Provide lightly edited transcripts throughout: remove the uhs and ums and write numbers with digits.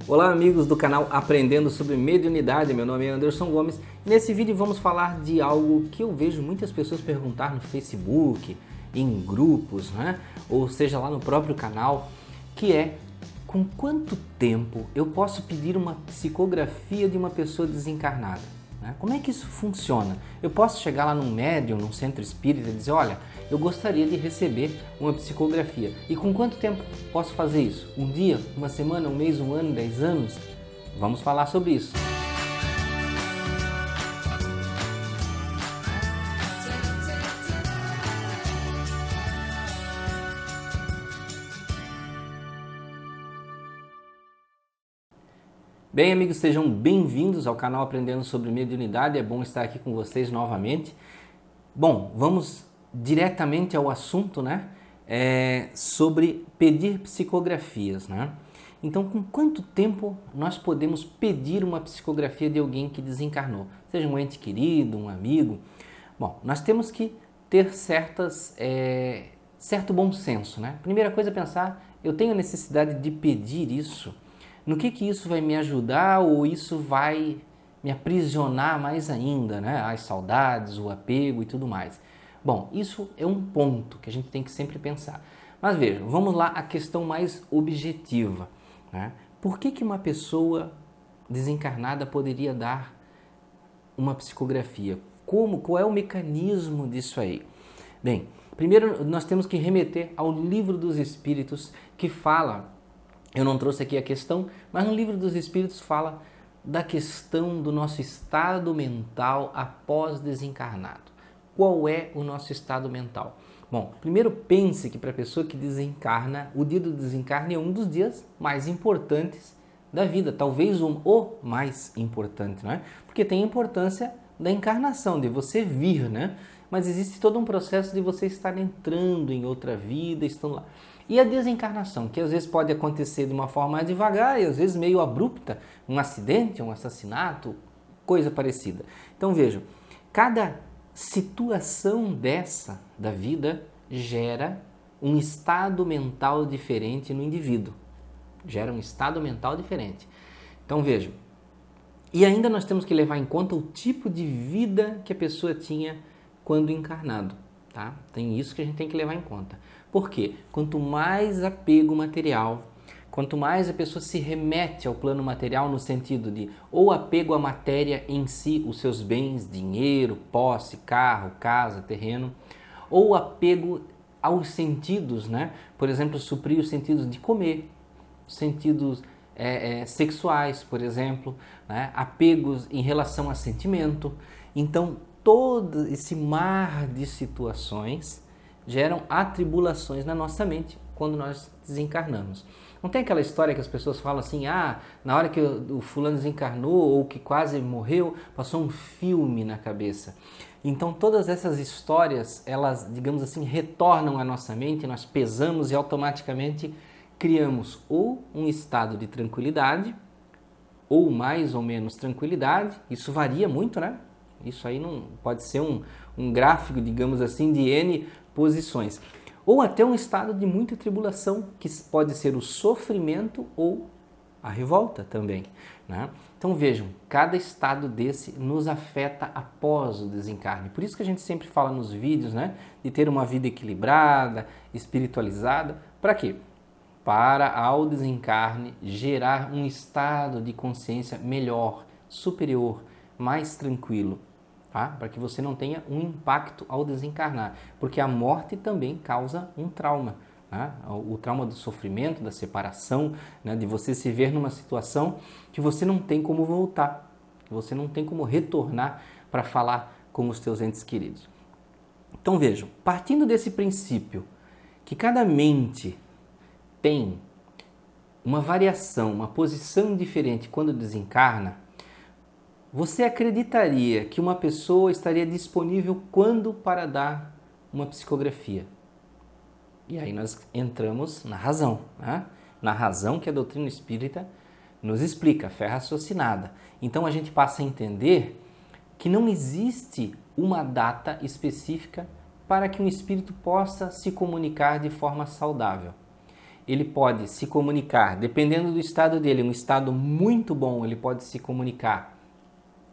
Olá amigos do canal Aprendendo sobre Mediunidade, meu nome é Anderson Gomes. Nesse vídeo vamos falar de algo que eu vejo muitas pessoas perguntar no Facebook, em grupos, né? Ou seja, lá no próprio canal, que é: com quanto tempo eu posso pedir uma psicografia de uma pessoa desencarnada? Como é que isso funciona? Eu posso chegar lá num médium, num centro espírita e dizer: olha, eu gostaria de receber uma psicografia. E com quanto tempo posso fazer isso? Um dia, uma semana, um mês, um ano, 10 anos? Vamos falar sobre isso. Bem, amigos, sejam bem-vindos ao canal Aprendendo sobre Mediunidade. É bom estar aqui com vocês novamente. Bom, vamos diretamente ao assunto, né? Sobre pedir psicografias, né? Então, com quanto tempo nós podemos pedir uma psicografia de alguém que desencarnou? Seja um ente querido, um amigo. Bom, nós temos que ter certo bom senso, né? Primeira coisa é pensar: eu tenho necessidade de pedir isso? No que isso vai me ajudar ou isso vai me aprisionar mais ainda, né? As saudades, o apego e tudo mais. Bom, isso é um ponto que a gente tem que sempre pensar. Mas veja, vamos lá à questão mais objetiva, né? Por que uma pessoa desencarnada poderia dar uma psicografia? Qual é o mecanismo disso aí? Bem, primeiro nós temos que remeter ao Livro dos Espíritos, que fala, eu não trouxe aqui a questão, mas no Livro dos Espíritos fala da questão do nosso estado mental após desencarnado. Qual é o nosso estado mental? Bom, primeiro pense que para a pessoa que desencarna, o dia do desencarne é um dos dias mais importantes da vida, talvez o mais importante, não é? Porque tem a importância da encarnação, de você vir, né? Mas existe todo um processo de você estar entrando em outra vida, estando lá. E a desencarnação, que às vezes pode acontecer de uma forma mais devagar e às vezes meio abrupta, um acidente, um assassinato, coisa parecida. Então vejam, cada situação dessa da vida gera um estado mental diferente no indivíduo. Gera um estado mental diferente. Então vejam, e ainda nós temos que levar em conta o tipo de vida que a pessoa tinha quando encarnado, tá? Tem isso que a gente tem que levar em conta. Por quê? Quanto mais apego material, quanto mais a pessoa se remete ao plano material no sentido de ou apego à matéria em si, os seus bens, dinheiro, posse, carro, casa, terreno, ou apego aos sentidos, né? Por exemplo, suprir os sentidos de comer, sentidos sexuais, por exemplo, né? Apegos em relação a sentimento. Então, todo esse mar de situações geram atribulações na nossa mente quando nós desencarnamos. Não tem aquela história que as pessoas falam assim: na hora que o fulano desencarnou ou que quase morreu, passou um filme na cabeça. Então todas essas histórias, elas, digamos assim, retornam à nossa mente, nós pesamos e automaticamente criamos ou um estado de tranquilidade, ou mais ou menos tranquilidade. Isso varia muito, né? Isso aí não pode ser um gráfico, digamos assim, de N posições. Ou até um estado de muita tribulação, que pode ser o sofrimento ou a revolta também, né? Então vejam, cada estado desse nos afeta após o desencarne. Por isso que a gente sempre fala nos vídeos, né, de ter uma vida equilibrada, espiritualizada. Para quê? Para, ao desencarne, gerar um estado de consciência melhor, superior, mais tranquilo, tá? Para que você não tenha um impacto ao desencarnar, porque a morte também causa um trauma, né? O trauma do sofrimento, da separação, né? De você se ver numa situação que você não tem como voltar, que você não tem como retornar para falar com os teus entes queridos. Então vejam, partindo desse princípio que cada mente tem uma variação, uma posição diferente quando desencarna, você acreditaria que uma pessoa estaria disponível quando para dar uma psicografia? E aí nós entramos na razão, né? Na razão que a doutrina espírita nos explica, a fé raciocinada. Então a gente passa a entender que não existe uma data específica para que um espírito possa se comunicar de forma saudável. ele pode se comunicar, dependendo do estado dele, um estado muito bom, ele pode se comunicar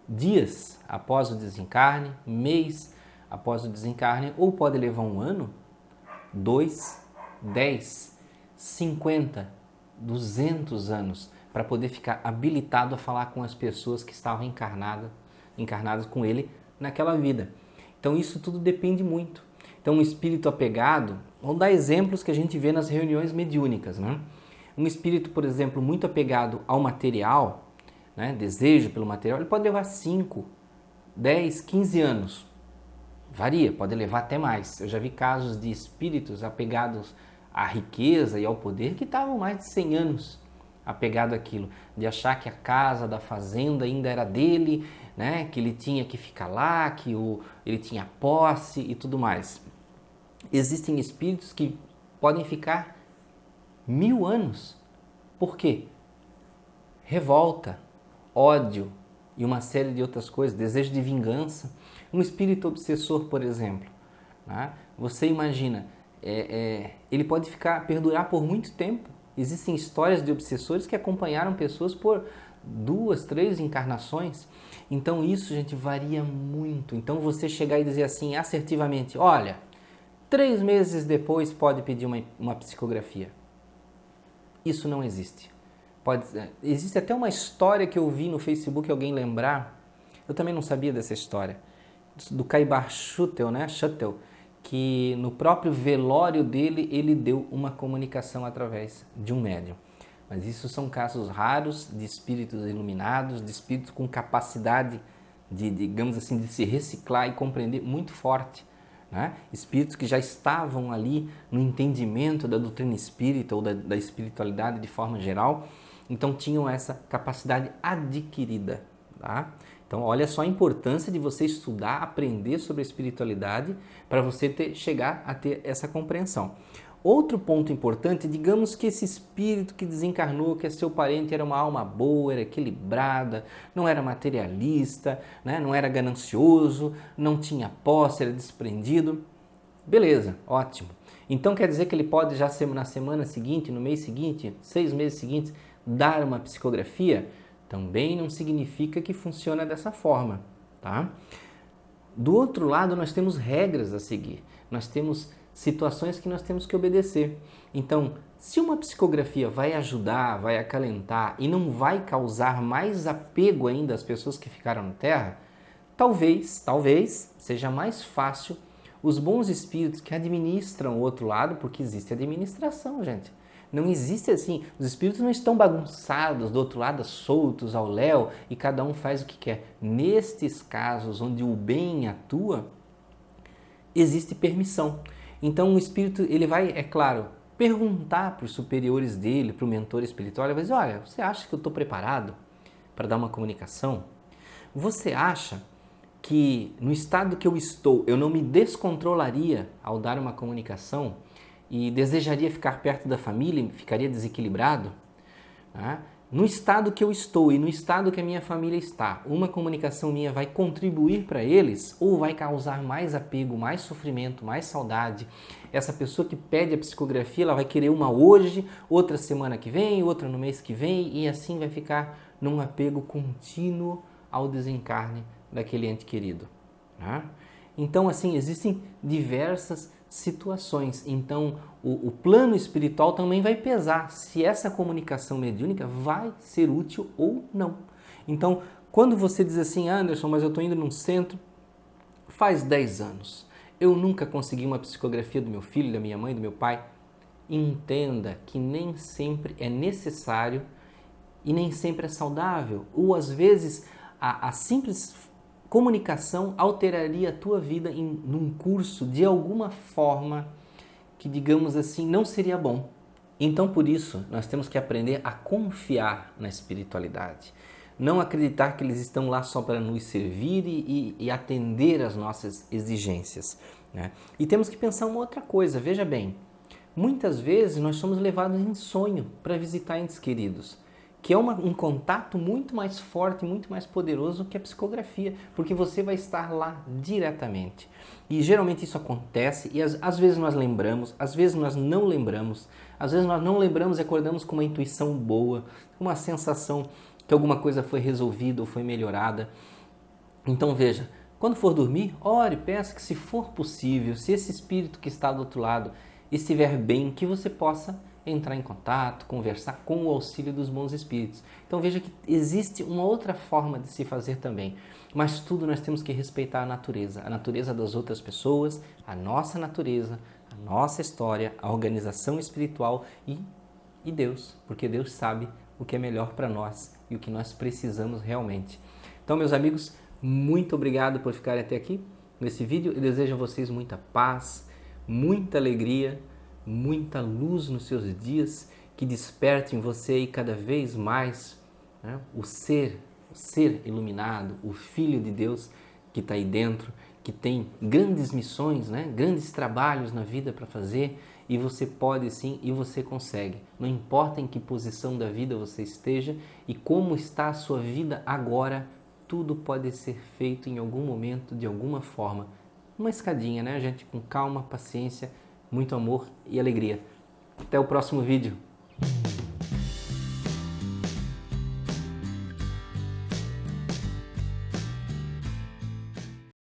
dias após o desencarne, mês após o desencarne, ou pode levar um ano, 2, 10, 50, 200 anos para poder ficar habilitado a falar com as pessoas que estavam encarnadas com ele naquela vida. Então isso tudo depende muito. Então um espírito apegado, vamos dar exemplos que a gente vê nas reuniões mediúnicas, né? Um espírito, por exemplo, muito apegado ao material, né, desejo pelo material, ele pode levar 5, 10, 15 anos. Varia, pode levar até mais. Eu já vi casos de espíritos apegados à riqueza e ao poder que estavam mais de 100 anos apegado àquilo, de achar que a casa da fazenda ainda era dele, né, que ele tinha que ficar lá, que ele tinha posse e tudo mais. Existem espíritos que podem ficar 1000 anos. Por quê? Revolta, ódio e uma série de outras coisas, desejo de vingança. Um espírito obsessor, por exemplo, né? Você imagina, ele pode perdurar por muito tempo. Existem histórias de obsessores que acompanharam pessoas por 2, 3 encarnações. Então isso, gente, varia muito. Então você chegar e dizer assim assertivamente, olha, 3 meses depois pode pedir uma psicografia. Isso não existe. Existe até uma história que eu vi no Facebook, alguém lembrar, eu também não sabia dessa história, do Caibar Schutel, né? Schutel, que no próprio velório dele, ele deu uma comunicação através de um médium. Mas isso são casos raros de espíritos iluminados, de espíritos com capacidade digamos assim, de se reciclar e compreender muito forte, né? Espíritos que já estavam ali no entendimento da doutrina espírita ou da espiritualidade de forma geral, então tinham essa capacidade adquirida, tá? Então, olha só a importância de você estudar, aprender sobre a espiritualidade para você chegar a ter essa compreensão. Outro ponto importante, digamos que esse espírito que desencarnou, que é seu parente, era uma alma boa, era equilibrada, não era materialista, né? Não era ganancioso, não tinha posse, era desprendido. Beleza, ótimo. Então quer dizer que ele pode já na semana seguinte, no mês seguinte, 6 meses seguintes, dar uma psicografia? Também não significa que funciona dessa forma, tá? Do outro lado, nós temos regras a seguir. Nós temos situações que nós temos que obedecer. Então, se uma psicografia vai ajudar, vai acalentar e não vai causar mais apego ainda às pessoas que ficaram na Terra, talvez seja mais fácil os bons espíritos que administram o outro lado, porque existe administração, gente. Não existe assim, os espíritos não estão bagunçados do outro lado, soltos ao léu e cada um faz o que quer. Nestes casos onde o bem atua, existe permissão. Então o espírito, ele vai, é claro, perguntar para os superiores dele, para o mentor espiritual, ele vai dizer, olha, você acha que eu estou preparado para dar uma comunicação? Você acha que no estado que eu estou, eu não me descontrolaria ao dar uma comunicação e desejaria ficar perto da família e ficaria desequilibrado? Né? No estado que eu estou e no estado que a minha família está, uma comunicação minha vai contribuir para eles ou vai causar mais apego, mais sofrimento, mais saudade? Essa pessoa que pede a psicografia, ela vai querer uma hoje, outra semana que vem, outra no mês que vem e assim vai ficar num apego contínuo ao desencarne daquele ente querido. Né? Então, assim, existem diversas situações. Então, o plano espiritual também vai pesar se essa comunicação mediúnica vai ser útil ou não. Então, quando você diz assim, Anderson, mas eu estou indo num centro faz 10 anos, eu nunca consegui uma psicografia do meu filho, da minha mãe, do meu pai, entenda que nem sempre é necessário e nem sempre é saudável. Ou, às vezes, a simples comunicação alteraria a tua vida num curso de alguma forma que, digamos assim, não seria bom. Então, por isso, nós temos que aprender a confiar na espiritualidade. Não acreditar que eles estão lá só para nos servir e atender às nossas exigências, né? E temos que pensar uma outra coisa, veja bem, muitas vezes nós somos levados em sonho para visitar entes queridos. que é um contato muito mais forte, muito mais poderoso que a psicografia, porque você vai estar lá diretamente. E geralmente isso acontece e às vezes nós lembramos, às vezes nós não lembramos, às vezes nós não lembramos e acordamos com uma intuição boa, uma sensação que alguma coisa foi resolvida ou foi melhorada. Então veja, quando for dormir, ore, peça que se for possível, se esse espírito que está do outro lado estiver bem, que você possa entrar em contato, conversar com o auxílio dos bons espíritos. Então veja que existe uma outra forma de se fazer também, mas tudo nós temos que respeitar a natureza das outras pessoas, a nossa natureza, a nossa história, a organização espiritual e Deus, porque Deus sabe o que é melhor para nós e o que nós precisamos realmente. Então, meus amigos, muito obrigado por ficarem até aqui nesse vídeo. Eu desejo a vocês muita paz, muita alegria, muita luz nos seus dias, que desperte em você aí cada vez mais, né, o ser iluminado, o Filho de Deus que está aí dentro, que tem grandes missões, né, grandes trabalhos na vida para fazer, e você pode sim e você consegue. Não importa em que posição da vida você esteja e como está a sua vida agora, tudo pode ser feito em algum momento, de alguma forma. Uma escadinha, né, gente? Com calma, paciência, muito amor e alegria. Até o próximo vídeo.